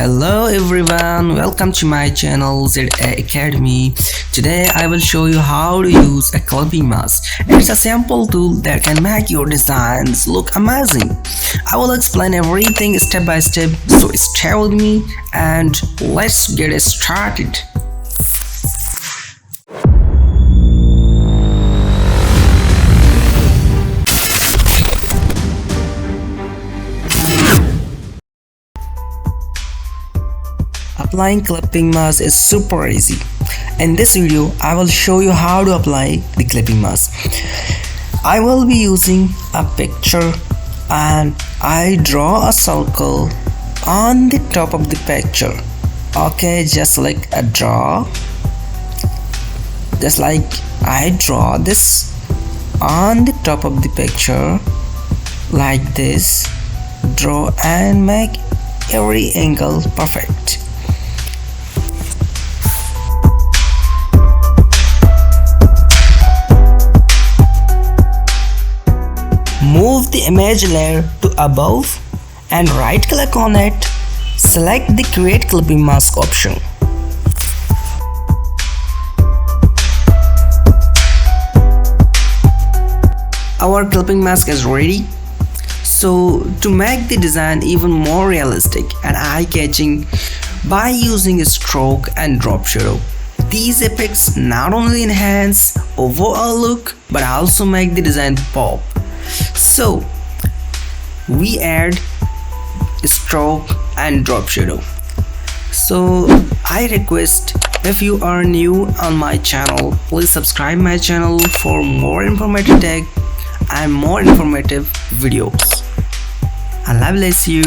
Hello everyone, welcome to my channel ZA Academy. Today I will show you how to use a clipping mask. It's a simple tool that can make your designs look amazing. I will explain everything step by step, so stay with me and let's get started. Applying clipping mask is super easy. In this video, I will show you how to apply the clipping mask. I will be using a picture and I draw a circle on the top of the picture. Okay, just like a draw. Just like I draw this on the top of the picture like this. Draw and make every angle perfect. Move the image layer to above and right click on it. Select the create clipping mask option. Our clipping mask is ready. So to make the design even more realistic and eye-catching by using a stroke and drop shadow, these effects not only enhance overall look but also make the design pop. So we add stroke and drop shadow. So I request, if you are new on my channel, please subscribe my channel for more informative tech and more informative videos. Allah bless you.